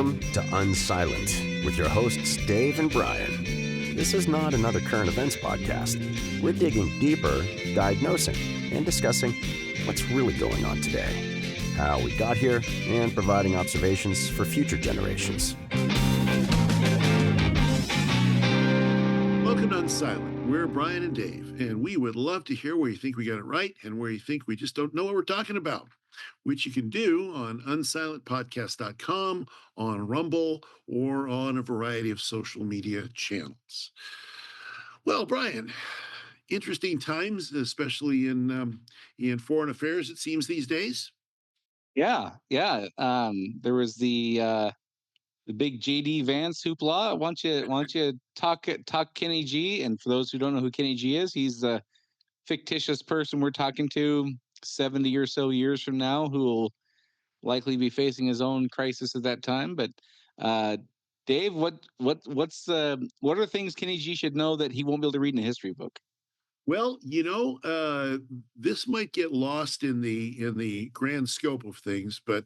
Welcome to Unsilent with your hosts Dave and Brian. This is not another current events podcast. We're digging deeper, diagnosing, and discussing what's really going on today, how we got here, and providing observations for future generations. Welcome to Unsilent. We're Brian and Dave, and we would love to hear where you think we got it right and where you think we just don't know what we're talking about, which you can do on unsilentpodcast.com, on Rumble, or on a variety of social media channels. Well, Brian, interesting times, especially in foreign affairs, it seems these days. Yeah. There was the big J.D. Vance hoopla. Why don't you talk Kenny G? And for those who don't know who Kenny G is, he's the fictitious person we're talking to 70 or so years from now, who will likely be facing his own crisis at that time. But Dave, what are things Kenny G should know that he won't be able to read in a history book? Well, this might get lost in the grand scope of things, but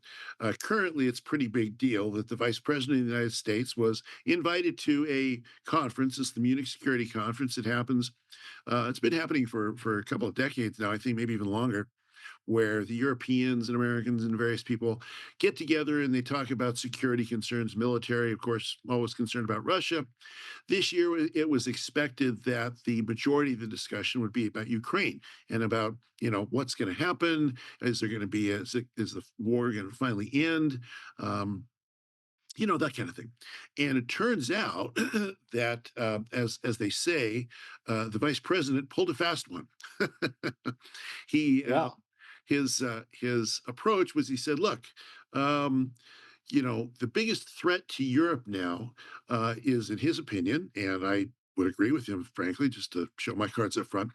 currently it's a pretty big deal that the Vice President of the United States was invited to a conference. It's the Munich Security Conference. It happens. It's been happening for a couple of decades now. I think maybe even longer, where the Europeans and Americans and various people get together and they talk about security concerns, military, of course, always concerned about Russia. This year, it was expected that the majority of the discussion would be about Ukraine and about, what's going to happen. Is there going to be, is the war going to finally end? That kind of thing. And it turns out that, as they say, the vice president pulled a fast one. he Yeah. His approach was, he said, look, the biggest threat to Europe now is, in his opinion, and I would agree with him, frankly, just to show my cards up front.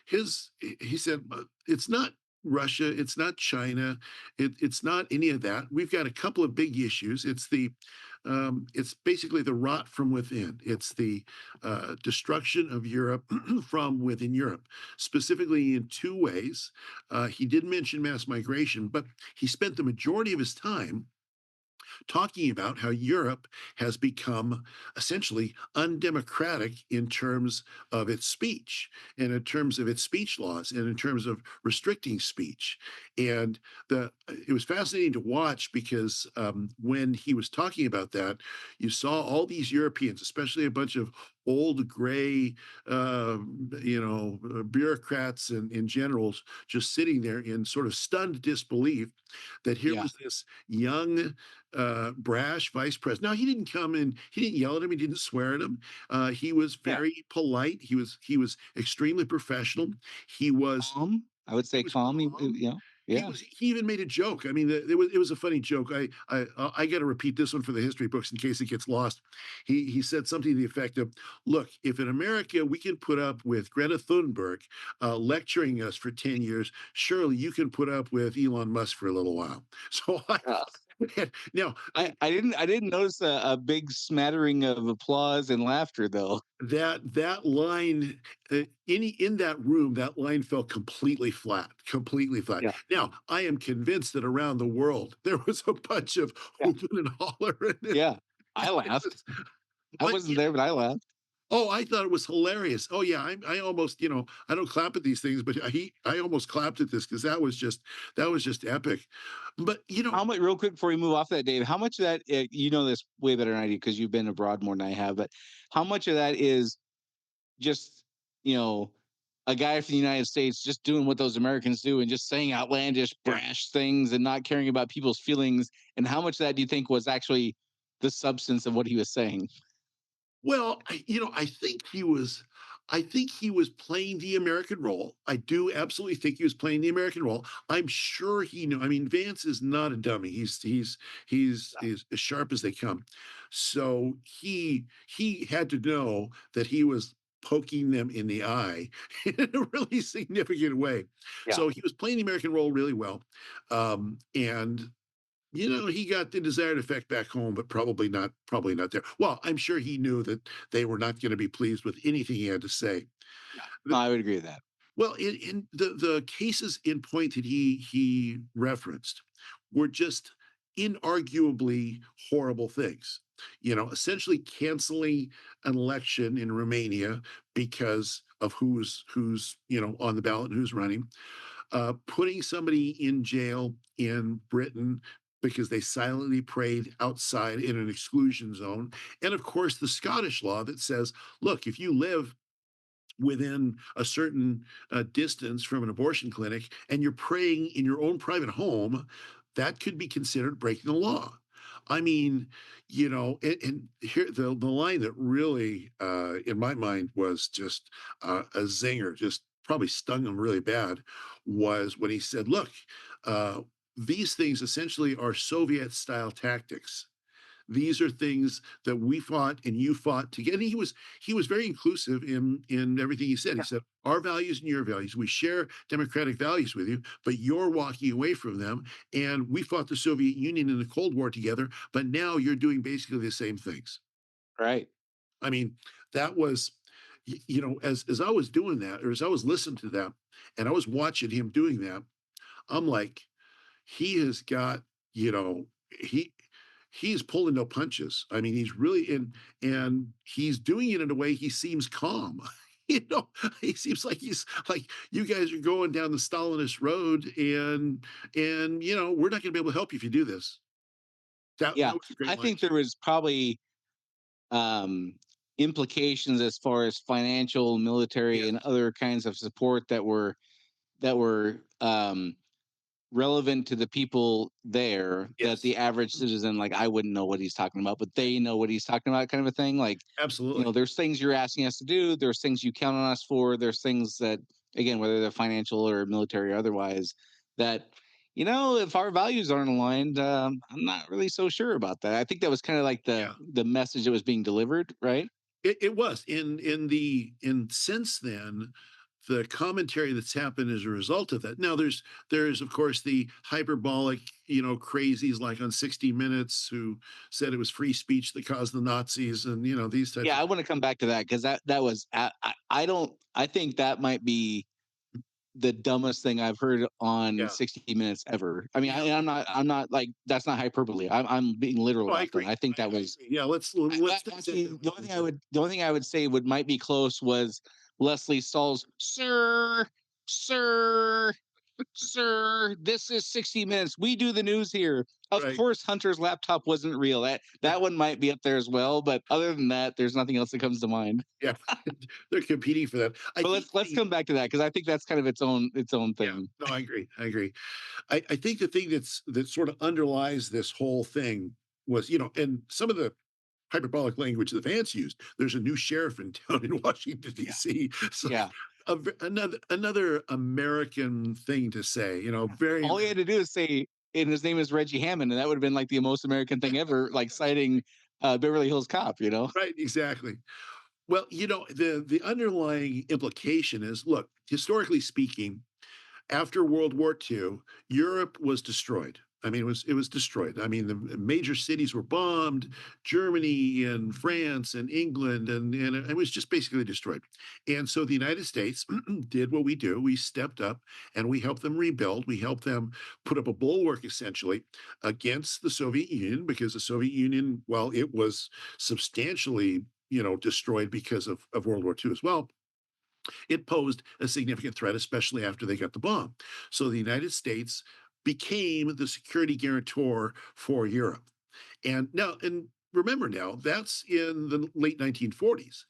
He said, it's not Russia, it's not China, it's not any of that. We've got a couple of big issues. It's basically the rot from within. It's the destruction of Europe from within Europe, specifically in two ways. He did mention mass migration, but he spent the majority of his time talking about how Europe has become essentially undemocratic in terms of its speech and in terms of its speech laws and in terms of restricting speech. And it was fascinating to watch because when he was talking about that, you saw all these Europeans, especially a bunch of old gray, bureaucrats and generals just sitting there in sort of stunned disbelief that here was this young, brash vice president. Now, he didn't come in, he didn't yell at him, he didn't swear at him. He was very polite. He was extremely professional. He was calm. I would say calm. Yeah. He even made a joke. I mean, it was a funny joke. I got to repeat this one for the history books in case it gets lost. He said something to the effect of, "Look, if in America we can put up with Greta Thunberg lecturing us for 10 years, surely you can put up with Elon Musk for a little while." So now I didn't notice a big smattering of applause and laughter, though. That line, in that room, that line fell completely flat. Yeah. Now, I am convinced that around the world there was a bunch of whooping and hollering. Yeah, I laughed. I wasn't there, but I laughed. Oh, I thought it was hilarious. Oh yeah, I almost, I don't clap at these things, but I almost clapped at this because that was just epic. But how much, real quick before we move off that, Dave, how much of that, you know this way better than I do because you've been abroad more than I have, but how much of that is just, a guy from the United States just doing what those Americans do and just saying outlandish, brash things and not caring about people's feelings? And how much of that do you think was actually the substance of what he was saying? Well, I think he was playing the American role. I do absolutely think he was playing the American role. I'm sure he knew. I mean, Vance is not a dummy. He's as sharp as they come. So he had to know that he was poking them in the eye in a really significant way. Yeah. So he was playing the American role really well. And he got the desired effect back home, but probably not there. Well, I'm sure he knew that they were not going to be pleased with anything he had to say. No, I would agree with that. Well, in the cases in point that he referenced were just inarguably horrible things. Essentially canceling an election in Romania because of who's on the ballot and who's running, putting somebody in jail in Britain because they silently prayed outside in an exclusion zone, and of course the Scottish law that says, look, if you live within a certain distance from an abortion clinic and you're praying in your own private home, that could be considered breaking the law. I mean, and here the line that really, in my mind, was just a zinger, just probably stung him really bad, was when he said, "Look, uh, these things essentially are Soviet-style tactics. These are things that we fought and you fought together." And he was very inclusive in everything he said. He said, "Our values and your values, we share democratic values with you, but you're walking away from them. And we fought the Soviet Union in the Cold War together, but now you're doing basically the same things." Right. I mean, that was, as I was doing that, or as I was listening to that, and I was watching him doing that, I'm like, he has got, you know, he he's pulling no punches. I mean, he's really in, and he's doing it in a way he seems calm. You know, he seems like he's like, you guys are going down the Stalinist road, and we're not going to be able to help you if you do this. That Yeah, was a great I line. think there was probably um, implications as far as financial, military, and Yes, other kinds of support that were relevant to the people there that yes, the average citizen, like, I wouldn't know what he's talking about, but they know what he's talking about, kind of a thing. Like, absolutely. there's things you're asking us to do, there's things you count on us for, there's things that, again, whether they're financial or military or otherwise, that if our values aren't aligned, I'm not really so sure about that. I think that was kind of like the Yeah. the message that was being delivered, right? It was in since then, the commentary that's happened as a result of that. Now there's of course the hyperbolic, crazies like on 60 Minutes who said it was free speech that caused the Nazis, and these types Yeah, of I want to come back to that because that was I don't I think that might be the dumbest thing I've heard on yeah. 60 Minutes ever. I mean, Yeah. I'm not like, that's not hyperbole. I'm being literal Oh, I about that. agree. I think that I was agree. Yeah, let's dissect actually that a the little only bit thing I there. would the only thing I would say would might be close was Leslie Stahl's sir, sir, this is 60 Minutes. We do the news here. Of Right. course, Hunter's laptop wasn't real. That one might be up there as well, but other than that, there's nothing else that comes to mind. Yeah. They're competing for that. I But think let's the come back to that because I think that's kind of its own Yeah. thing. No, I agree. I agree. I think the thing that sort of underlies this whole thing was, and some of the hyperbolic language that Vance used. There's a new sheriff in town in Washington Yeah. D.C. So Yeah. another American thing to say. Very All he had to do is say, and his name is Reggie Hammond, and that would have been like the most American thing ever, like citing Beverly Hills Cop. right. Exactly. Well, the underlying implication is, look, historically speaking, after World War II, Europe was destroyed. I mean, it was destroyed. I mean, the major cities were bombed, Germany and France and England, and it was just basically destroyed. And so the United States did what we do. We stepped up and we helped them rebuild. We helped them put up a bulwark essentially against the Soviet Union, because the Soviet Union, well, it was substantially, destroyed because of World War II as well. It posed a significant threat, especially after they got the bomb. So the United States became the security guarantor for Europe. And remember now, that's in the late 1940s.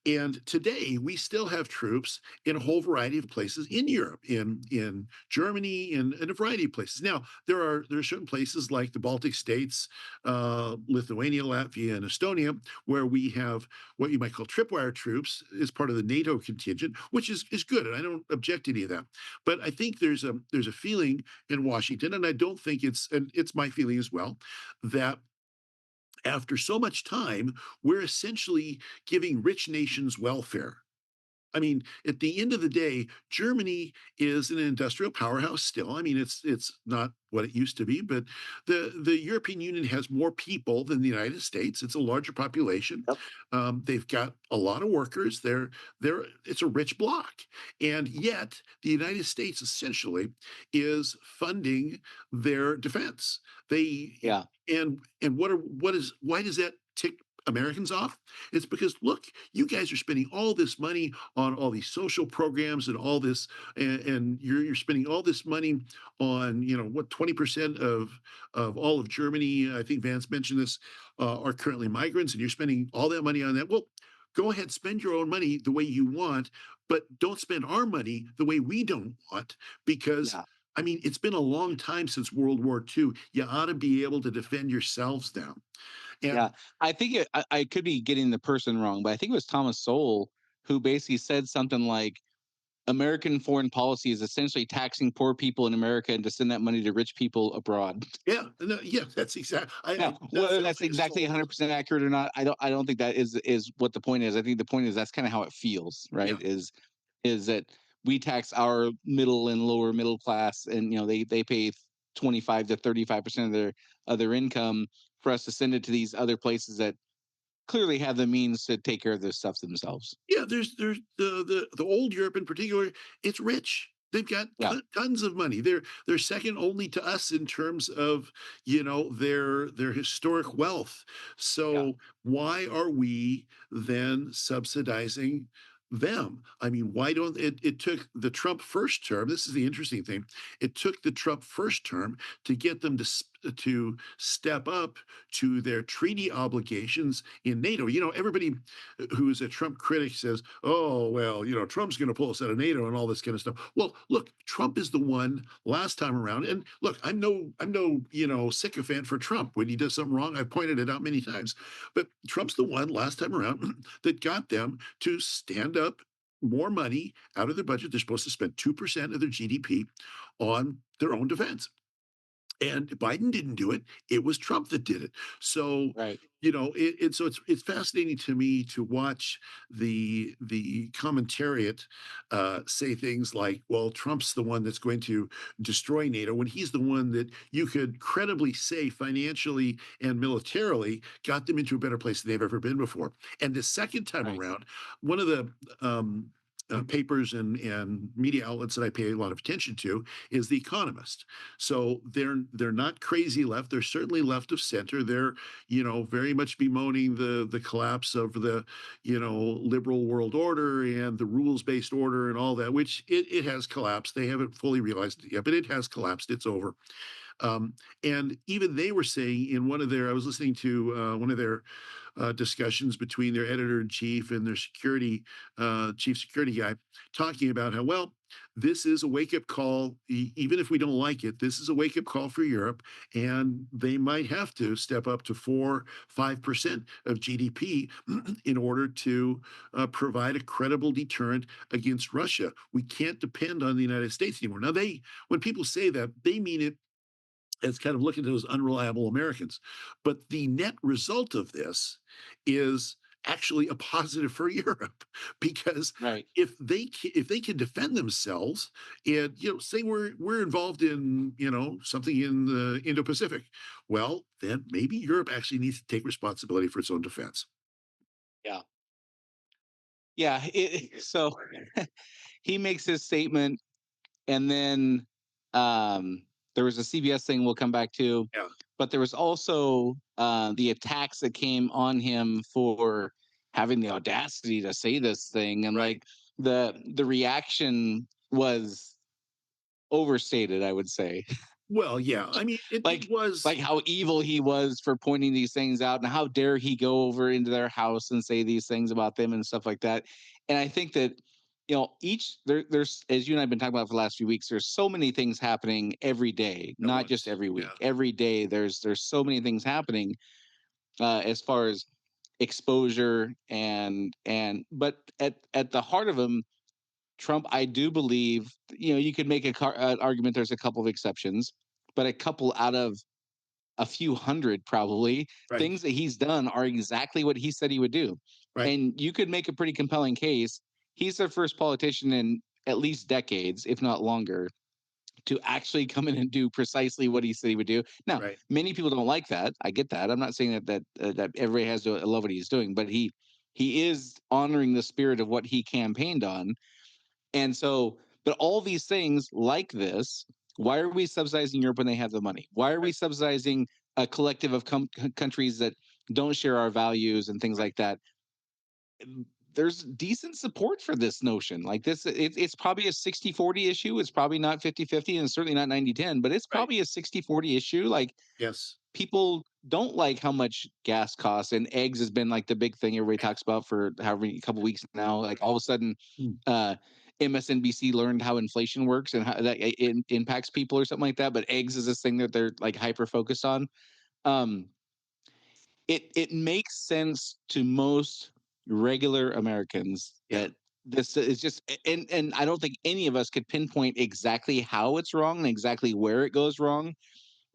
And today we still have troops in a whole variety of places in Europe, in Germany, in a variety of places. Now there are certain places like the Baltic states, Lithuania, Latvia, and Estonia, where we have what you might call tripwire troops as part of the NATO contingent, which is good, and I don't object to any of that. But I think there's a feeling in Washington, and I don't think it's my feeling as well, that after so much time, we're essentially giving rich nations welfare. I mean, at the end of the day, Germany is an industrial powerhouse still. I mean, it's not what it used to be, but the European Union has more people than the United States. It's a larger population. Yep. They've got a lot of workers. They're it's a rich bloc, and yet the United States essentially is funding their defense. They Yeah. and what is why does that tick Americans off? It's because look, you guys are spending all this money on all these social programs and all this, and you're spending all this money on what 20% of all of Germany. I think Vance mentioned this are currently migrants, and you're spending all that money on that. Well, go ahead, spend your own money the way you want, but don't spend our money the way we don't want because. Yeah. I mean, it's been a long time since World War II. You ought to be able to defend yourselves now. Yeah, And I think I could be getting the person wrong, but I think it was Thomas Sowell who basically said something like American foreign policy is essentially taxing poor people in America and to send that money to rich people abroad. yeah, no, yeah, that's exactly. Now, It does whether sound that's like a exactly soul. 100% accurate or not, I don't think that is what the point is. I think the point is that's kind of how it feels, Yeah, right? Is that we tax our middle and lower middle class, and they pay 25 to 35% of their income for us to send it to these other places that clearly have the means to take care of this stuff themselves. yeah. There's the old Europe in particular. It's rich. They've got Yeah, tons of money. They're second only to us in terms of their historic wealth. yeah, So why are we then subsidizing them? I mean, why don't it took the Trump first term? This is the interesting thing. It took the Trump first term to get them to step up to their treaty obligations in NATO. Everybody who is a Trump critic says, "Oh, well, Trump's going to pull us out of NATO and all this kind of stuff." Well, look, Trump is the one last time around, and look, I'm no sycophant for Trump when he does something wrong. I've pointed it out many times, but Trump's the one last time around that got them to stand up more money out of their budget. They're supposed to spend 2% of their GDP on their own defense. And Biden didn't do it. It was Trump that did it. So, right. so it's fascinating to me to watch the commentariat say things like, "Well, Trump's the one that's going to destroy NATO," when he's the one that you could credibly say financially and militarily got them into a better place than they've ever been before. And the second time Right. around, one of the papers and media outlets that I pay a lot of attention to is The Economist. So they're not crazy left. They're certainly left of center. They're very much bemoaning the collapse of the liberal world order and the rules based order and all that, which it has collapsed. They haven't fully realized it yet, but it has collapsed. It's over. And even they were saying in I was listening to one of their discussions between their editor in chief and their chief security guy, talking about how, well, this is a wake up call, even if we don't like it. This is a wake up call for Europe, and they might have to step up to 5% of GDP in order to provide a credible deterrent against Russia. We can't depend on the United States anymore. Now, when people say that, they mean it as kind of looking at those unreliable Americans. But the net result of this is actually a positive for Europe because Right. if they can defend themselves and say we're involved in something in the Indo-Pacific, well then maybe Europe actually needs to take responsibility for its own defense. Yeah. Yeah. So he makes his statement, and then there was a CBS thing we'll come back to, Yeah, but there was also the attacks that came on him for having the audacity to say this thing, and right. like the reaction was overstated, I would say. Well, yeah, I mean it like was. like how evil he was for pointing these things out, and how dare he go over into their house and say these things about them and stuff like that. And I think that there's, as you and I've been talking about for the last few weeks, there's so many things happening every day, At not just once. every Yeah, week. Every day there's so many things happening as far as exposure, and but at the heart of them, Trump, I do believe, you could make an argument there's a couple of exceptions, but a couple out of a few hundred probably right, things that he's done are exactly what he said he would do. right. And you could make a pretty compelling case he's the first politician in at least decades, if not longer, to actually come in and do precisely what he said he would do. Now, Right. many people don't like that. I get that. I'm not saying that everybody has to love what he's doing, but he is honoring the spirit of what he campaigned on. And so, but all these things like this, why are we subsidizing Europe when they have the money? Why are we subsidizing a collective of countries that don't share our values and things like that? There's decent support for this notion. Like this, it's probably a 60-40 issue. It's probably not 50-50, and it's certainly not 90-10, but it's Right. probably a 60-40 issue. Like, Yes. people don't like how much gas costs, and eggs has been like the big thing everybody talks about for however many couple weeks now. Like, all of a sudden, uh, MSNBC learned how inflation works and how that it impacts people or something like that. But eggs is this thing that they're like hyper focused on. Um, it makes sense to most regular Americans that this is just, and I don't think any of us could pinpoint exactly how it's wrong and exactly where it goes wrong,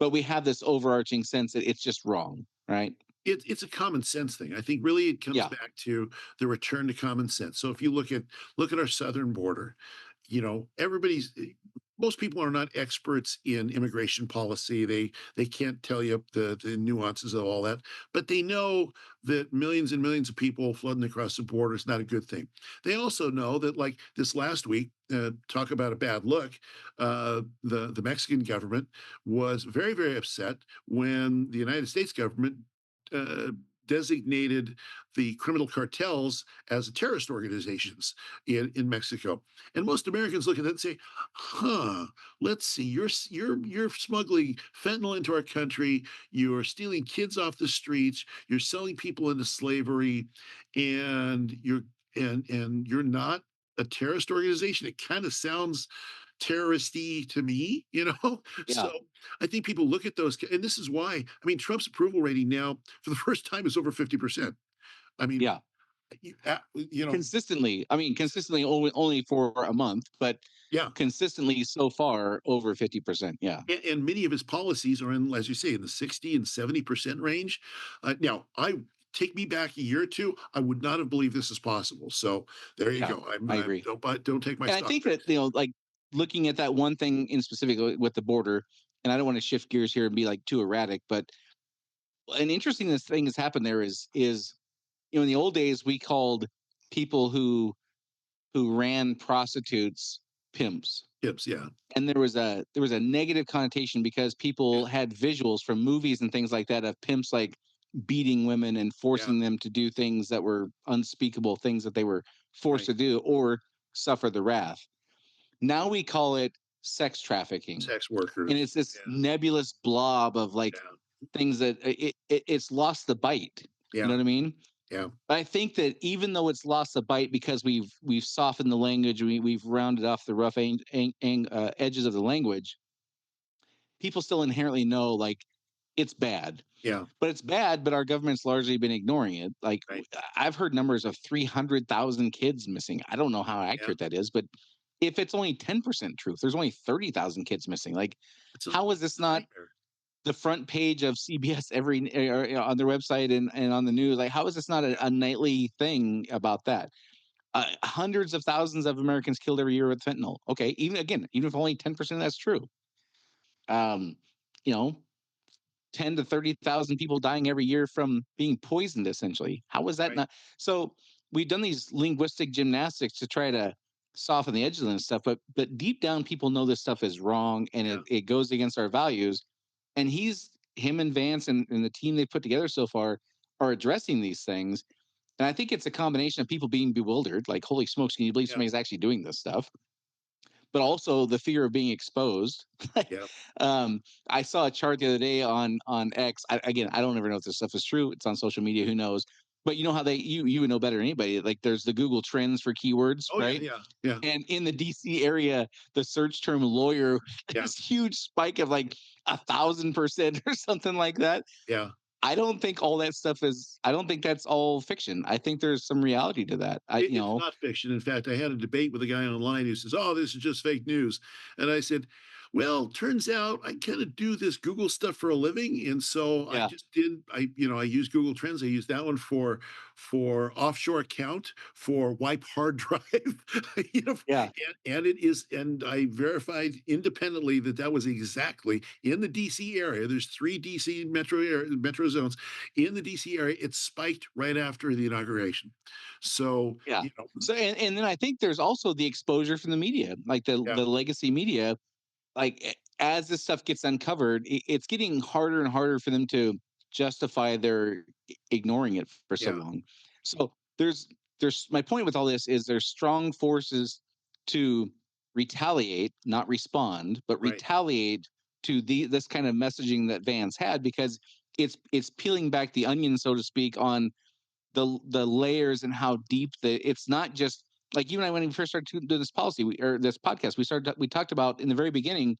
but we have this overarching sense that it's just wrong, right? It's a common sense thing. I think really it comes Yeah. back to the return to common sense. So if you look at our southern border, most people are not experts in immigration policy. They can't tell you the nuances of all that, but they know that millions and millions of people flooding across the border is not a good thing. They also know that, like this last week, talk about a bad look. The Mexican government was very, very upset when the United States government uh, designated the criminal cartels as terrorist organizations in Mexico. And most Americans look at that and say, "Huh, let's see. You're smuggling fentanyl into our country. You're stealing kids off the streets. You're selling people into slavery, and you're not a terrorist organization." It kind of sounds terroristy to me, you know? Yeah. So I think people look at those, and this is why, I mean, Trump's approval rating now for the first time is over 50%. I mean, Yeah. you know, Consistently. I mean, consistently only for a month, but yeah. consistently so far over 50%. Yeah. And many of his policies are in, as you say, in the 60 and 70% range. Now, I take me back a year or two, I would not have believed this is possible. So there you Yeah. go. I agree. Don't take my And I stock think there. that, like looking at that one thing in specific with the border, and I don't want to shift gears here and be like too erratic, but an interesting thing has happened there is in the old days we called people who ran prostitutes pimps, Tips, yeah, and there was a negative connotation because yeah, people had visuals from movies and things like that of pimps like beating women and yeah, forcing them to do things that were unspeakable, things that they were forced right. to do or suffer the wrath. Now we call it sex trafficking, Sex and workers, it's this yeah, nebulous blob of like yeah, things that it's lost the bite. You know yeah, what I mean? yeah, But I think that even though it's lost the bite because we've softened the language, we've rounded off the rough edges of the language, people still inherently know like it's bad. yeah, But it's bad, but our government's largely been ignoring it. Like, right. I've heard numbers of 300,000 kids missing. I don't know how Yeah, accurate that is, but if it's only 10% truth, there's only 30,000 kids missing. Like, how is this it's a not nightmare. the front page of CBS on their website and on the news? Like, how is this not a nightly thing about that? Hundreds of thousands of Americans killed every year with fentanyl. Okay, even if only 10% that's true, um, you know, 10 to 30,000 people dying every year from being poisoned, essentially. How is that Right. not? So we've done these linguistic gymnastics to try to soften the edges and stuff, but deep down, people know this stuff is wrong and Yeah. it goes against our values. And him and Vance and the team they've put together so far are addressing these things. And I think it's a combination of people being bewildered, like, holy smokes, can you believe Yeah. somebody's actually doing this stuff? But also the fear of being exposed. Yeah. um, I saw a chart the other day on X. Again, I don't ever know if this stuff is true. It's on social media. Who knows? But you know how you would know better than anybody. Like, there's the Google Trends for keywords, Oh yeah. right? Yeah. Yeah. And in the DC area, the search term lawyer, Yeah. this huge spike of like 1,000% or something like that. Yeah. I don't think all that stuff is. I don't think that's all fiction. I think there's some reality to that. It's not fiction. In fact, I had a debate with a guy online who says, "Oh, this is just fake news," and I said, Well, turns out I kind of do this Google stuff for a living, and so I Yeah. just did. I use Google Trends. I use that one for offshore account for wipe hard drive. Yeah. And it is, and I verified independently that that was exactly in the DC area. There's three DC metro zones in the DC area. It spiked right after the inauguration. So Yeah. So and then I think there's also the exposure from the media, like yeah, the legacy media. Like as this stuff gets uncovered, it's getting harder and harder for them to justify their ignoring it for so yeah, long. So there's my point with all this is there's strong forces to retaliate, not respond, but right, retaliate to this kind of messaging that Vance had because it's peeling back the onion, so to speak, on the layers and how deep it's not just like you and I when we first started doing this policy or this podcast we talked about in the very beginning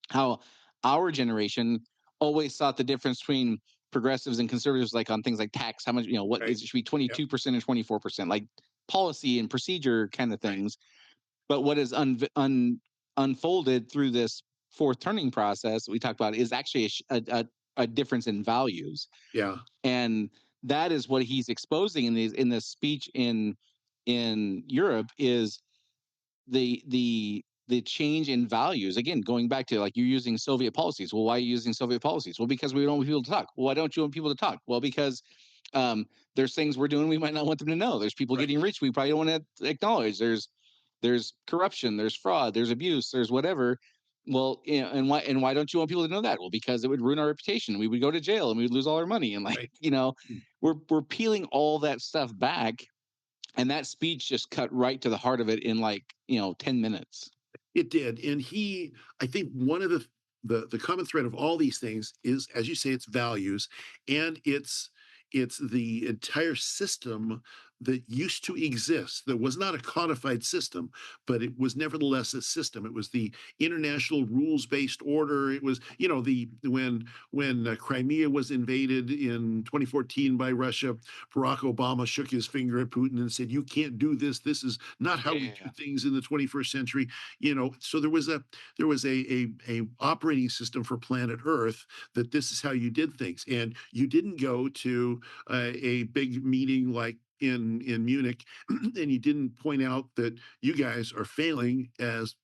how our generation always thought the difference between progressives and conservatives like on things like tax how much what right, is it should be yeah, 22% and 24% like policy and procedure kind of right, things but what is unfolded through this fourth turning process we talked about is actually a difference in values yeah, and that is what he's exposing in this speech in Europe is the change in values. Again, going back to like you're using Soviet policies. Well, why are you using Soviet policies? Well, because we don't want people to talk. Well, why don't you want people to talk? Well, because there's things we're doing we might not want them to know. There's people right. getting rich we probably don't want to acknowledge. There's corruption, there's fraud, there's abuse, there's whatever. Well, and why don't you want people to know that? Well, because it would ruin our reputation. We would go to jail and we would lose all our money. And like, Right. we're peeling all that stuff back. And that speech just cut right to the heart of it in like, 10 minutes. It did, and I think one of the common thread of all these things is, as you say, it's values, and it's the entire system that used to exist. That was not a codified system, but it was nevertheless a system. It was the international rules-based order. It was, the when Crimea was invaded in 2014 by Russia, Barack Obama shook his finger at Putin and said, "You can't do this. This is not how we do Yeah. things in the 21st century." So there was a operating system for planet Earth that this is how you did things, and you didn't go to a big meeting like in Munich, and you didn't point out that you guys are failing as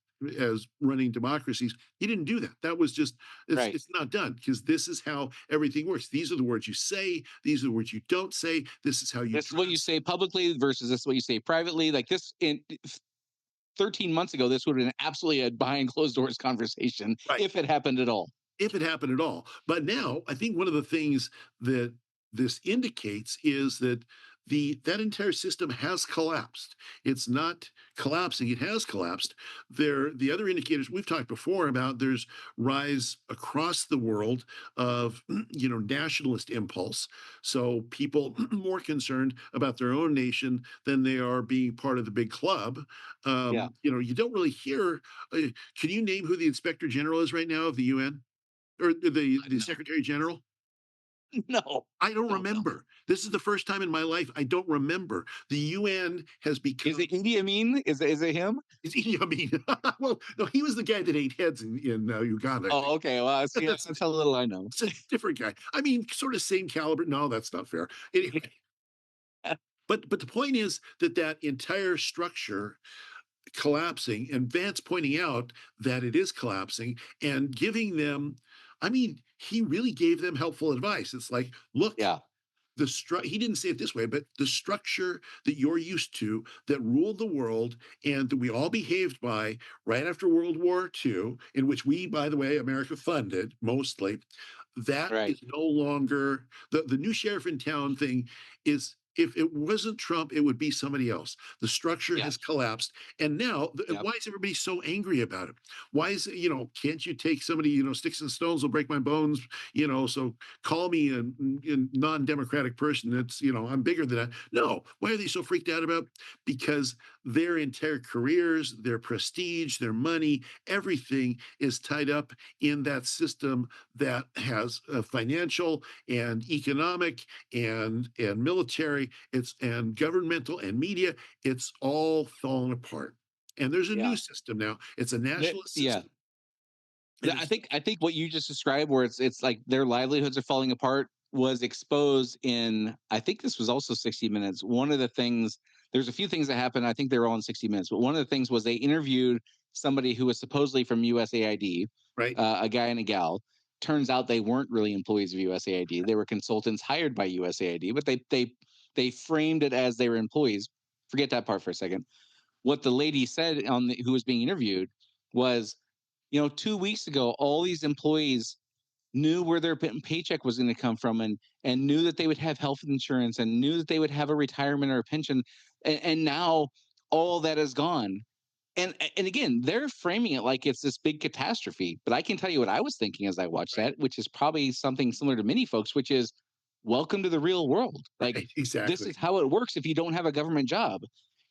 running democracies. You didn't do that. That was just Right. it's not done because this is how everything works. These are the words you say. These are the words you don't say. This is how you This is what you dress. say publicly versus this is what you say privately. Like this in 13 months ago, this would have been absolutely a behind closed doors conversation Right. if it happened at all. If it happened at all. But now I think one of the things that this indicates is that that entire system has collapsed. It's not collapsing, it has collapsed. The other indicators we've talked before about there's rise across the world of nationalist impulse. So people more concerned about their own nation than they are being part of the big club. Yeah. You don't really hear can you name who the inspector general is right now of the UN? Or the No. secretary general? No. I don't Don't know. remember. This is the first time in my life I don't remember. The UN has Is become it Idi Amin? Is it him? is Idi Amin. Well, no, he was the guy that ate heads in Uganda, I Oh, think. okay. Well, see, That's that's how little I know. it's a different guy. I mean, sort of same caliber. No, that's not fair. Anyway, but the point is that entire structure collapsing and Vance pointing out that it is collapsing and giving them, I mean, he really gave them helpful advice. It's like, look, Yeah. he didn't say it this way, but the structure that you're used to that ruled the world and that we all behaved by right after World War II, in which we, by the way, America funded mostly, that Right. is no longer the new sheriff in town thing is. If it wasn't Trump, it would be somebody else. The structure has Yes. collapsed. And now, Yep. why is everybody so angry about it? Why is it, can't you take somebody, sticks and stones will break my bones, so call me a non-democratic person. That's I'm bigger than that. No, why are they so freaked out about? Because their entire careers, their prestige, their money, everything is tied up in that system that has financial and economic and military. And governmental and media. It's all fallen apart. And there's a new Yeah. system now. It's a That, nationalist yeah. system. I think what you just described, where it's like their livelihoods are falling apart, was exposed in. I think this was also 60 Minutes. One of the things, there's a few things that happened. I think they were all in 60 Minutes, but one of the things was they interviewed somebody who was supposedly from USAID, right, a guy and a gal. Turns out they weren't really employees of USAID. They were consultants hired by USAID, but they framed it as they were employees. Forget that part for a second. What the lady said who was being interviewed was, 2 weeks ago, all these employees knew where their paycheck was going to come from, and knew that they would have health insurance, and knew that they would have a retirement or a pension, and now all that is gone. And again, they're framing it like it's this big catastrophe. But I can tell you what I was thinking as I watched right, that, which is probably something similar to many folks, which is, welcome to the real world. Like, right, this exactly, is how it works if you don't have a government job.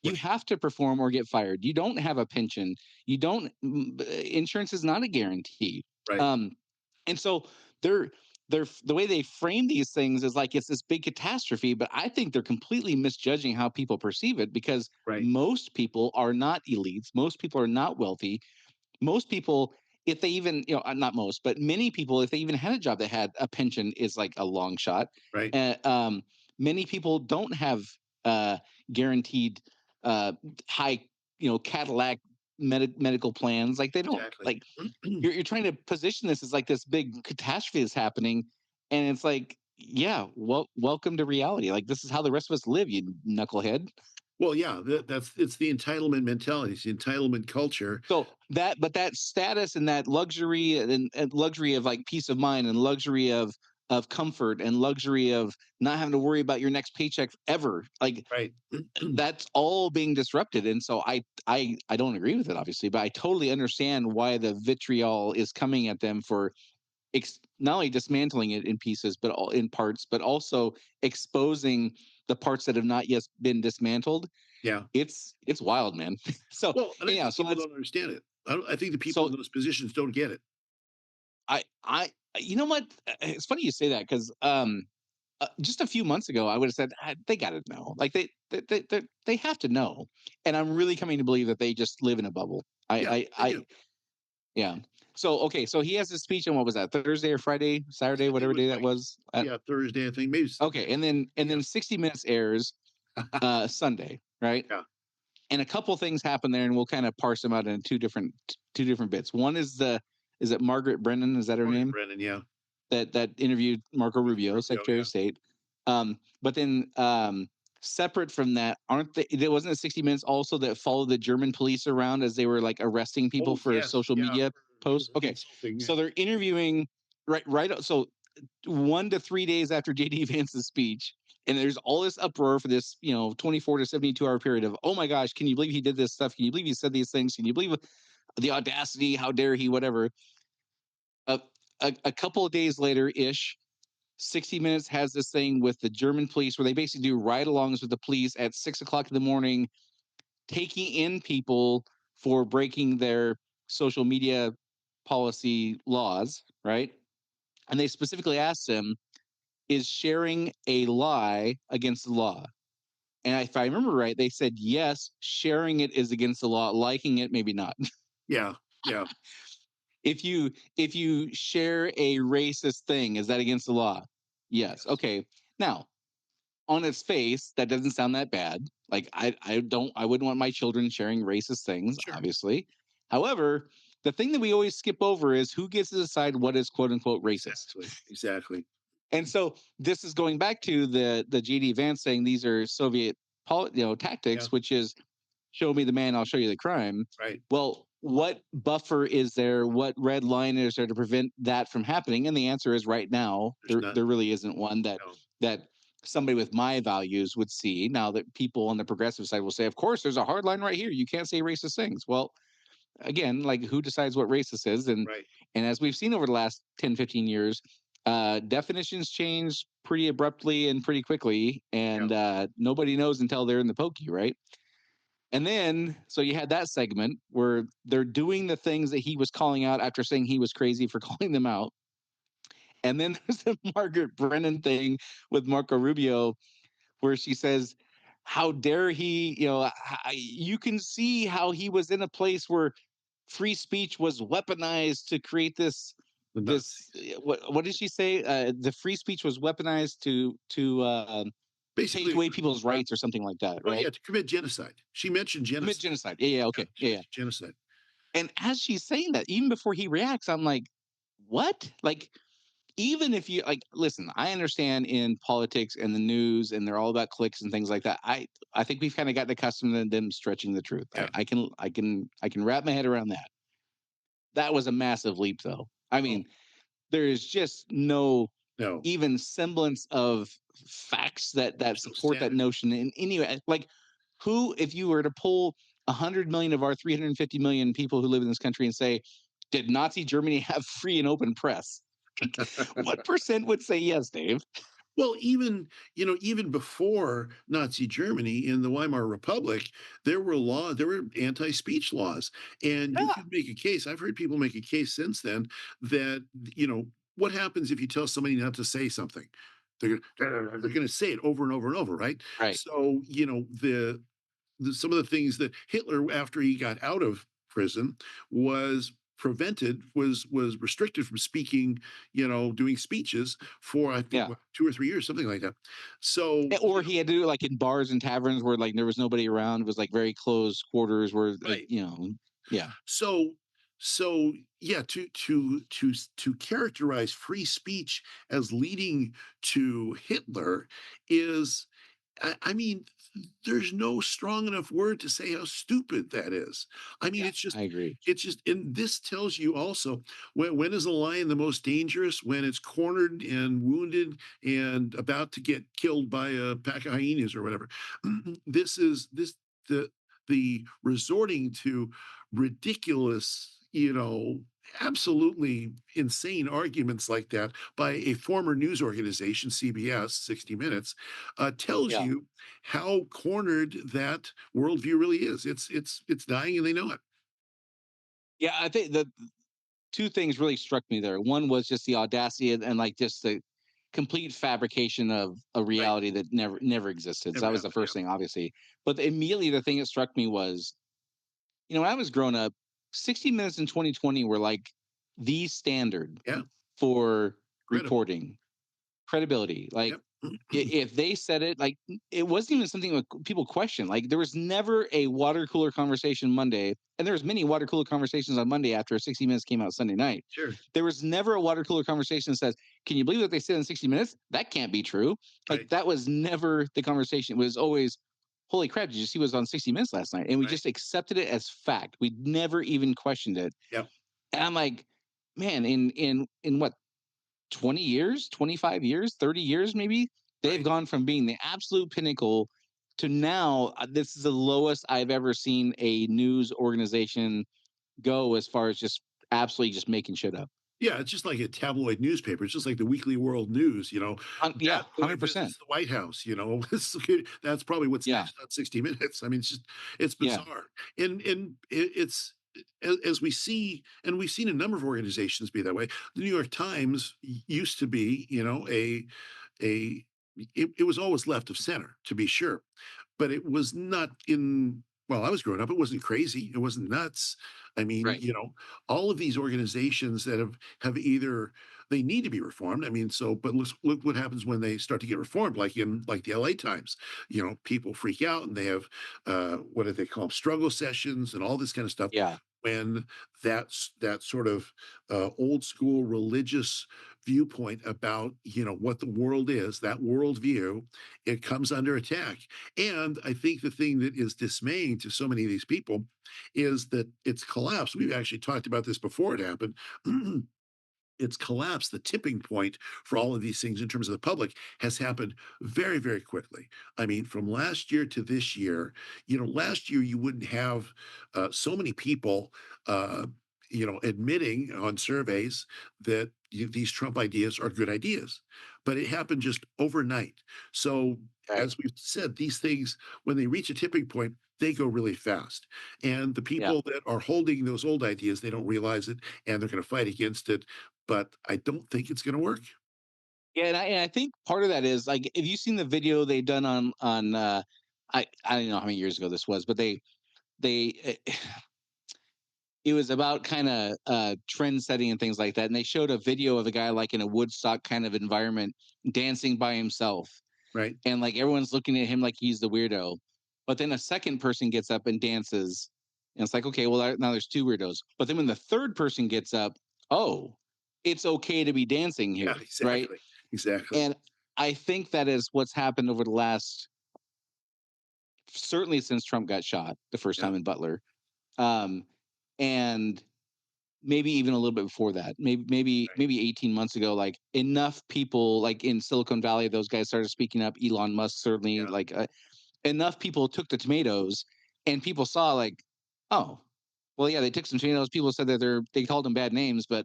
You right, have to perform or get fired. You don't have a pension. You don't, insurance is not a guarantee. right, Um, and so they're the way they frame these things is like it's this big catastrophe, but I think they're completely misjudging how people perceive it, because right, most people are not elites. Most people are not wealthy. Most people, if they even, not most, but many people, if they even had a job that had a pension, is like a long shot. right, Many people don't have uh, guaranteed uh, high, Cadillac medical plans. Like, they don't, exactly. like, you're trying to position this as like this big catastrophe is happening, and it's like, yeah, well, welcome to reality. Like, this is how the rest of us live, you knucklehead. Well, yeah, it's the entitlement mentality, it's the entitlement culture. But that status and that luxury, and luxury of like peace of mind, and luxury of comfort, and luxury of not having to worry about your next paycheck ever, like, Right. that's all being disrupted. And so I don't agree with it, obviously, but I totally understand why the vitriol is coming at them for not only dismantling it in pieces, but all in parts, but also exposing the parts that have not yet been dismantled. Yeah. It's wild, man. So Well, and I anyhow, think people don't understand it. I think the people in so those positions don't get it. you know what? It's funny you say that, because just a few months ago, I would have said, they got to know, like they have to know, and I'm really coming to believe that they just live in a bubble. Yeah, they do. Yeah. So okay, so he has a speech on, what was that, Thursday or Friday, I Saturday, think it whatever was day that like, was. yeah, Thursday, I think, maybe Okay, and yeah. then 60 Minutes airs Sunday, right? Yeah. And a couple things happen there, and we'll kind of parse them out in two different bits. One is it Margaret Brennan? Is that her Morgan name? Brennan, yeah. That interviewed Marco Rubio, Rubio, Secretary yeah. of State. But then, separate from that, aren't they? There wasn't a 60 Minutes also that followed the German police around as they were like arresting people Oh, for yes, social yeah, media posts? for Okay, insulting, yeah. so they're interviewing right. So 1 to 3 days after JD Vance's speech, and there's all this uproar for this, 24 to 72 hour period of, oh my gosh, can you believe he did this stuff? Can you believe he said these things? Can you believe the audacity? How dare he? Whatever. A, a couple of days later ish, 60 Minutes has this thing with the German police where they basically do ride-alongs with the police at 6 o'clock in the morning, taking in people for breaking their social media policy laws, right? And they specifically asked them, is sharing a lie against the law? And if I remember right, they said yes, sharing it is against the law, liking it maybe not. Yeah, yeah, If you share a racist thing, is that against the law? Yes. yes, Okay. Now, on its face, that doesn't sound that bad. Like, I wouldn't want my children sharing racist things, sure. obviously. However, the thing that we always skip over is who gets to decide what is quote unquote racist. Exactly, exactly. And so this is going back to the J.D. Vance saying these are Soviet Yeah, tactics, which is, show me the man, I'll show you the crime. right. Well, what buffer is there? What red line is there to prevent that from happening? And the answer is, right now, There's there none. really isn't one No. that somebody with my values would see. Now that people on the progressive side will say, of course, there's a hard line right here. You can't say racist things. Well, again, like, who decides what racist is? Right. And as we've seen over the last 10, 15 years, definitions change pretty abruptly and pretty quickly, Yeah. and nobody knows until they're in the pokey, right? And then, so you had that segment where they're doing the things that he was calling out after saying he was crazy for calling them out. And then there's the Margaret Brennan thing with Marco Rubio, where she says, how dare he, you can see how he was in a place where free speech was weaponized to create this The Nazi. this what did she say? The free speech was weaponized to take Basically, away people's rights or something like that, well, right? yeah, to commit genocide. She mentioned Commit genocide. genocide. Yeah, Yeah, okay. she Yeah, yeah. mentioned genocide. And as she's saying that, even before he reacts, I'm like, what? Like, even if you like, listen, I understand in politics and the news, and they're all about clicks and things like that. I think we've kind of gotten accustomed to them stretching the truth. Yeah. I can wrap my head around that. That was a massive leap, though. I Oh, mean, there is just no no. even semblance of facts that There's no support that sanity. notion in any way. Like, who, if you were to pull 100 million of our 350 million people who live in this country and say, did Nazi Germany have free and open press? What percent would say yes, Dave? Well, even before Nazi Germany in the Weimar Republic, there were anti-speech laws, and you Yeah, could make a case. I've heard people make a case since then that what happens if you tell somebody not to say something? They're going to say it over and over and over, right? right. So some of the things that Hitler, after he got out of prison, was restricted from speaking, doing speeches for I think Yeah. 2 or 3 years, something like that. So Or he had to do it like in bars and taverns where like there was nobody around. It was like very close quarters where like, right. yeah. So yeah, to characterize free speech as leading to Hitler is I mean, there's no strong enough word to say how stupid that is. I mean, Yeah, I agree. and this tells you also when is a lion the most dangerous? When it's cornered and wounded and about to get killed by a pack of hyenas or whatever. This the resorting to ridiculous, absolutely insane arguments like that by a former news organization, CBS, 60 Minutes, tells Yeah. you how cornered that worldview really is. It's dying, and they know it. Yeah, I think the two things really struck me there. One was just the audacity and like just the complete fabrication of a Right. reality that never existed. So Never that was the happened. Yeah. first thing, obviously. But immediately the thing that struck me was, when I was growing up, 60 Minutes in 2020 were like the standard Yeah. for Credible. reporting credibility. Like, Yep. if they said it, like, it wasn't even something that people question. Like, there was never a water cooler conversation Monday, and there was many water cooler conversations on Monday after 60 Minutes came out Sunday night. Sure. There was never a water cooler conversation that says, "Can you believe what they said in 60 Minutes? That can't be true." Like, Right. that was never the conversation. It was always, "Holy crap! Did you see what was on 60 Minutes last night?" And we Right. just accepted it as fact. We never even questioned it. Yep. And I'm like, man, in what, 20 years, 25 years, 30 years, maybe, they've Right. gone from being the absolute pinnacle to now, this is the lowest I've ever seen a news organization go as far as just absolutely just making shit up. Yeah, it's just like a tabloid newspaper. It's just like the Weekly World News. Yeah, Bad boy 100%. visits the White House. That's probably what's Yeah, next on 60 Minutes. I mean, it's yeah, bizarre, and it's as we see, and we've seen a number of organizations be that way. The New York Times used to be, a it was always left of center, to be sure, but it was not in well, I was growing up, it wasn't crazy, it wasn't nuts. I mean, right. all of these organizations that have either they need to be reformed. I mean, but look what happens when they start to get reformed, like the LA Times. People freak out and they have what do they call them, struggle sessions and all this kind of stuff. Yeah, When that sort of old school religious viewpoint about what the world is, that worldview, it comes under attack. And I think the thing that is dismaying to so many of these people is that it's collapsed. We've actually talked about this before it happened. It's collapsed. The tipping point for all of these things in terms of the public has happened very, very quickly. I mean, from last year to this year, last year you wouldn't have so many people, admitting on surveys that these Trump ideas are good ideas, but it happened just overnight. So, right. as we've said, these things, when they reach a tipping point, they go really fast. And the Yeah. people that are holding those old ideas, they don't realize it and they're going to fight against it. But I don't think it's going to work. Yeah, and I think part of that is like, if you've seen the video they done on I don't know how many years ago this was, but they it was about kind of trend setting and things like that. And they showed a video of a guy like in a Woodstock kind of environment dancing by himself. Right. And like everyone's looking at him like he's the weirdo. But then a second person gets up and dances. And it's like, okay, well, now there's two weirdos. But then when the third person gets up, oh, it's okay to be dancing here. Yeah, Right. Exactly. And I think that is what's happened over the last, certainly since Trump got shot the first time in Butler. And maybe even a little bit before that, maybe 18 months ago, like enough people like in Silicon Valley, those guys started speaking up. Elon Musk certainly, like enough people took the tomatoes, and people saw like, oh, well, yeah, they took some tomatoes. People said that they called them bad names, but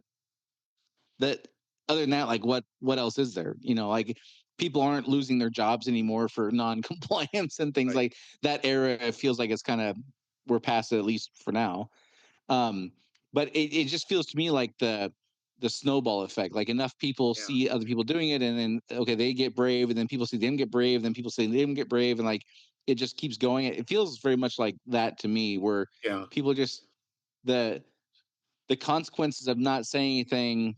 that other than that, like what else is there? Like people aren't losing their jobs anymore for non-compliance and things like that. Era, it feels like it's kind of, we're past it, at least for now. But it just feels to me like the snowball effect. Like enough people see other people doing it, and then okay, they get brave, and then people see them get brave, and then people say them get brave, and like it just keeps going. It feels very much like that to me, where people just the consequences of not saying anything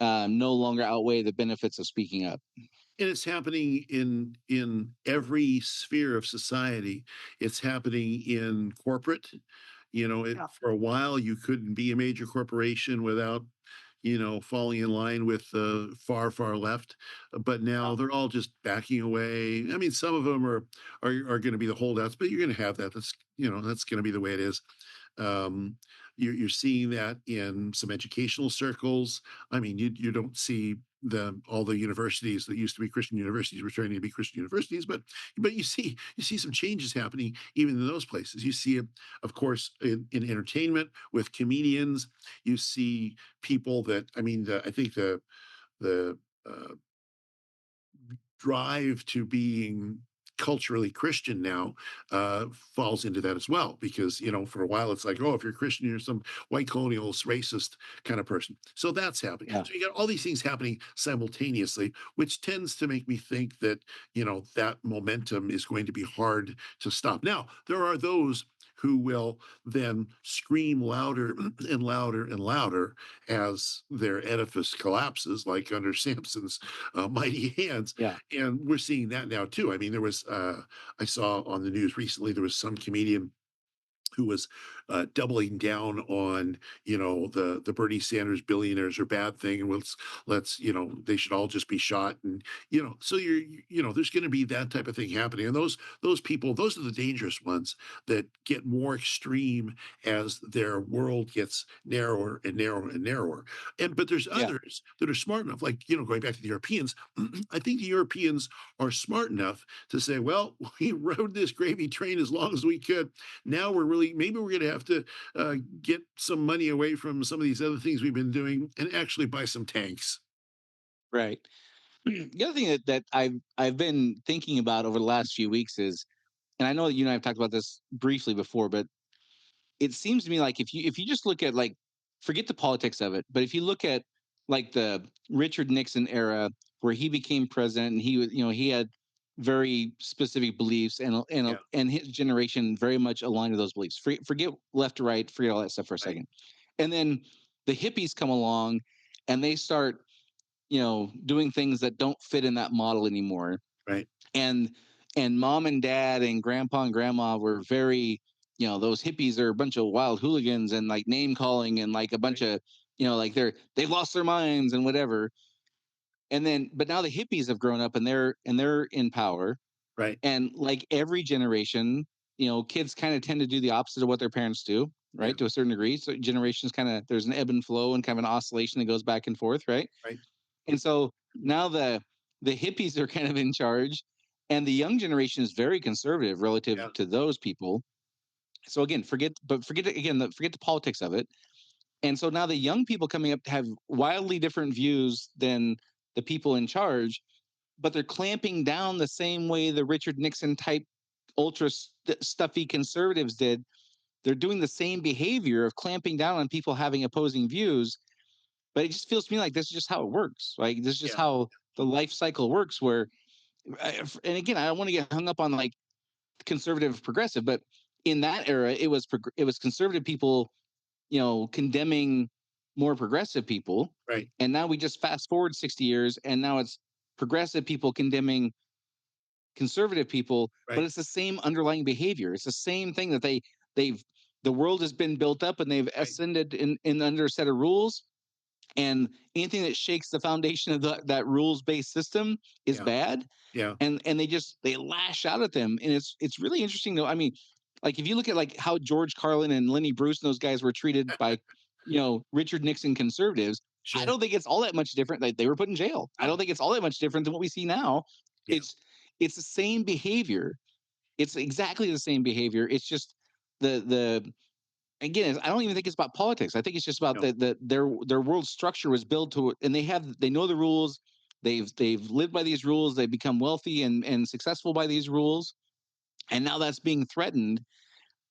no longer outweigh the benefits of speaking up. And it's happening in every sphere of society. It's happening in corporate. For a while you couldn't be a major corporation without falling in line with the far left, but now they're all just backing away. I mean, some of them are going to be the holdouts, but you're going to have that. That's going to be the way it is. um, you're seeing that in some educational circles. I mean, you don't see all the universities that used to be Christian universities returning to be Christian universities, but you see some changes happening even in those places. You see it, of course, in entertainment with comedians. You see people that, I mean, I think the uh, drive to being culturally Christian now falls into that as well, because for a while it's like, oh, if you're Christian, you're some white colonialist racist kind of person. So that's happening. So you got all these things happening simultaneously, which tends to make me think that that momentum is going to be hard to stop. Now there are those who will then scream louder and louder and louder as their edifice collapses, like under Samson's mighty hands. And we're seeing that now too. I mean, I saw on the news recently, there was some comedian who was doubling down on the Bernie Sanders billionaires are bad thing, and let's they should all just be shot, and so there's going to be that type of thing happening, and those people, those are the dangerous ones that get more extreme as their world gets narrower and narrower and narrower. But there's others that are smart enough, like going back to the Europeans. I think the Europeans are smart enough to say, well, we rode this gravy train as long as we could. Now maybe we're going to have to get some money away from some of these other things we've been doing and actually buy some tanks. Right. The other thing that I've been thinking about over the last few weeks is, and I know that you and I have talked about this briefly before, but it seems to me like if you just look at, like, forget the politics of it, but if you look at like the Richard Nixon era, where he became president, and he was, he had very specific beliefs, and his generation very much aligned with those beliefs. Forget left to right, forget all that stuff for a second. And then the hippies come along, and they start doing things that don't fit in that model anymore. Right. And mom and dad and grandpa and grandma were very, those hippies are a bunch of wild hooligans and like name calling and like a bunch of, like they've lost their minds and whatever. And then, but now the hippies have grown up, and they're in power. Right. And like every generation, kids kind of tend to do the opposite of what their parents do, right? To a certain degree. So generations kind of, there's an ebb and flow and kind of an oscillation that goes back and forth, right? Right. And so now the hippies are kind of in charge, and the young generation is very conservative relative to those people. So again, forget the politics of it. And so now the young people coming up have wildly different views than the people in charge, but they're clamping down the same way the Richard Nixon type ultra stuffy conservatives did. They're doing the same behavior of clamping down on people having opposing views. But it just feels to me like this is just how it works. Like this is just how the life cycle works. Where, and again, I don't want to get hung up on like conservative progressive, but in that era, it was conservative people condemning more progressive people. Right. And now we just fast forward 60 years, and now it's progressive people condemning conservative people, but Right. it's the same underlying behavior. It's the same thing that they've the world has been built up and they've Right. ascended in under a set of rules, and anything that shakes the foundation of that rules based system is Yeah. bad. Yeah. And they lash out at them, and it's really interesting though. I mean, like if you look at like how George Carlin and Lenny Bruce and those guys were treated by Richard Nixon conservatives, I Sure. don't think it's all that much different. Like they were put in jail. I No. don't think it's all that much different than what we see now. Yeah. It's the same behavior. It's exactly the same behavior. It's just the again, I don't even think it's about politics. I think it's just about No. their world structure was built to, and they know the rules. They've lived by these rules. They've become wealthy and successful by these rules, and now that's being threatened.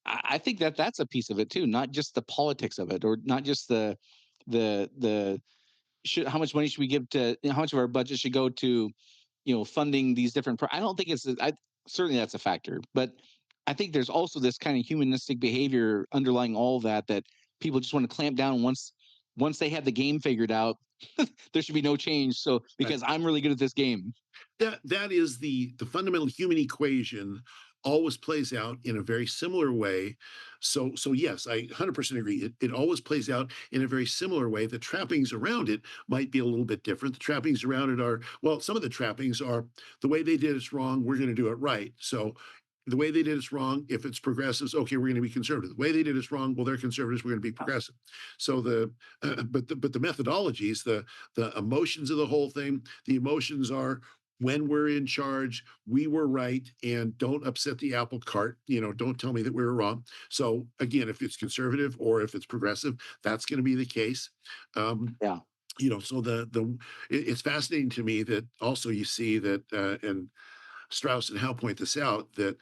I think that's a piece of it too, not just the politics of it, or not just the how much money should we give to, how much of our budget should go to funding these different I don't think certainly that's a factor, but I think there's also this kind of humanistic behavior underlying all of that people just want to clamp down once they have the game figured out. There should be no change, so Right. because I'm really good at this game. That is the fundamental human equation, always plays out in a very similar way. So yes, I 100% agree. It always plays out in a very similar way. The trappings around it might be a little bit different. The trappings around it are, well, some of the trappings are the way they did it's wrong, we're going to do it right. So the way they did it's wrong, if it's progressives, okay, we're going to be conservative. The way they did it's wrong, well, they're conservatives, we're going to be progressive. So but the methodologies, the emotions of the whole thing, the emotions are, when we're in charge, we were right, and don't upset the apple cart. Don't tell me that we were wrong. So again, if it's conservative or if it's progressive, that's going to be the case. Um, Yeah. so it's fascinating to me that also you see that, and Strauss and Howe point this out, that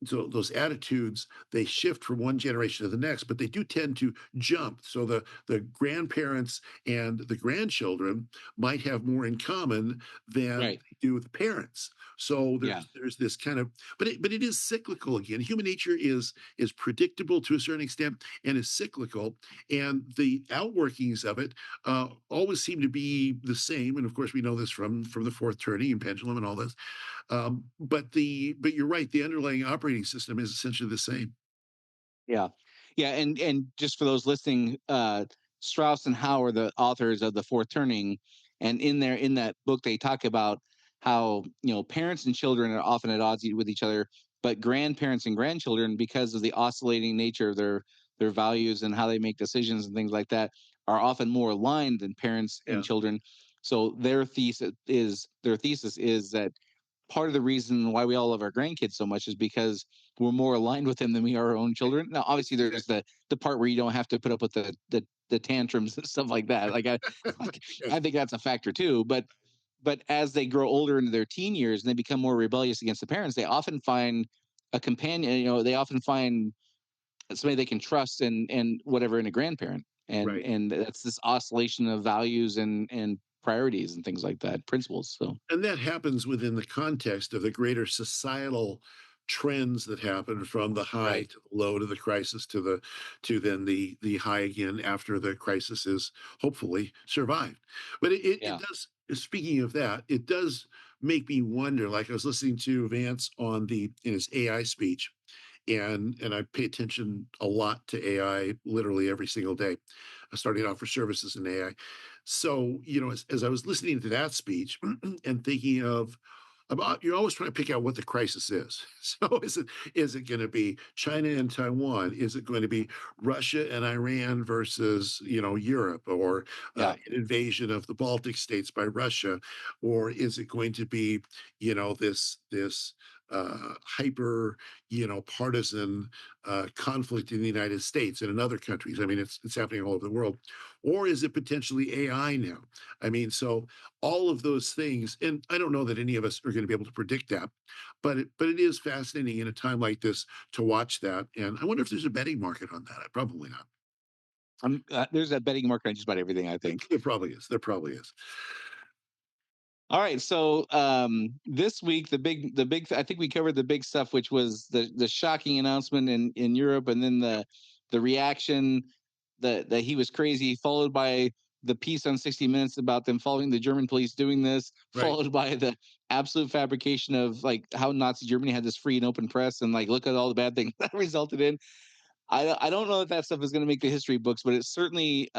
so those attitudes, they shift from one generation to the next, but they do tend to jump. So the grandparents and the grandchildren might have more in common than Right. they do with the parents. So Yeah. there's this kind of, but it is cyclical again. Human nature is predictable to a certain extent and is cyclical, and the outworkings of it always seem to be the same. And of course, we know this from the fourth turning and pendulum and all this. But you're right. The underlying operating system is essentially the same. Yeah. Yeah, and just for those listening, Strauss and Howe are the authors of The Fourth Turning, and in that book they talk about how parents and children are often at odds with each other, but grandparents and grandchildren, because of the oscillating nature of their values and how they make decisions and things like that, are often more aligned than parents Yeah. and children. So their thesis is that part of the reason why we all love our grandkids so much is because we're more aligned with them than we are our own children. Now, obviously, there's Exactly. the part where you don't have to put up with the tantrums and stuff like that. Yes. I think that's a factor too. But as they grow older into their teen years and they become more rebellious against the parents, they often find a companion. They often find somebody they can trust and whatever in a grandparent. And Right. and that's this oscillation of values and priorities and things like that, principles. So And that happens within the context of the greater societal trends that happen from the high right. to the low to the crisis to then the high again after the crisis is hopefully survived. But it Yeah. does, speaking of that, it does make me wonder. Like I was listening to Vance in his AI speech, and I pay attention a lot to AI literally every single day. I started out for services in AI. So, as I was listening to that speech and thinking of about, you're always trying to pick out what the crisis is. So is it going to be China and Taiwan? Is it going to be Russia and Iran versus Europe, or Yeah. an invasion of the Baltic states by Russia, or is it going to be this hyper partisan conflict in the United States and in other countries? I mean, it's happening all over the world. Or is it potentially AI now? I mean, so all of those things, and I don't know that any of us are going to be able to predict that, but it is fascinating in a time like this to watch that. And I wonder if there's a betting market on that. Probably not. There's that betting market on just about everything, I think. There probably is. There probably is. All right, so this week the big I think we covered the big stuff, which was the shocking announcement in Europe, and then the reaction that he was crazy, followed by the piece on 60 Minutes about them following the German police doing this, Right. followed by the absolute fabrication of like how Nazi Germany had this free and open press, and like look at all the bad things that resulted in. I don't know if that stuff is going to make the history books, but it certainly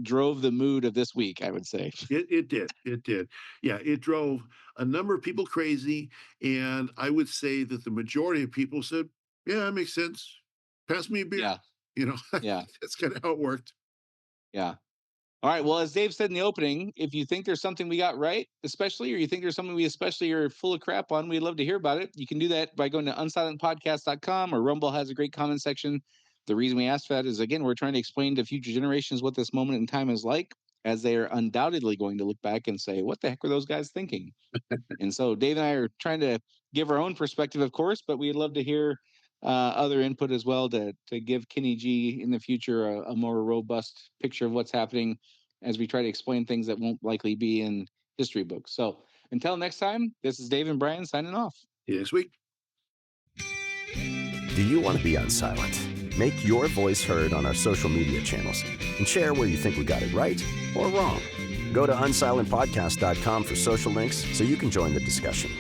drove the mood of this week, I would say. It did. It did. Yeah, it drove a number of people crazy, and I would say that the majority of people said, "Yeah, that makes sense. Pass me a beer." Yeah, You know, yeah, that's kind of how it worked. yeah. All right. Well, as Dave said in the opening, if you think there's something we got right, especially, or you think there's something we especially are full of crap on, we'd love to hear about it. You can do that by going to unsilentpodcast.com, or Rumble has a great comment section. The reason we asked for that is, again, we're trying to explain to future generations what this moment in time is like, as they are undoubtedly going to look back and say, what the heck were those guys thinking? And so Dave and I are trying to give our own perspective, of course, but we'd love to hear other input as well to give Kenny G in the future a more robust picture of what's happening as we try to explain things that won't likely be in history books. So until next time, this is Dave and Brian signing off. This week. Do you want to be on Silent? Make your voice heard on our social media channels and share where you think we got it right or wrong. Go to unsilentpodcast.com for social links so you can join the discussion.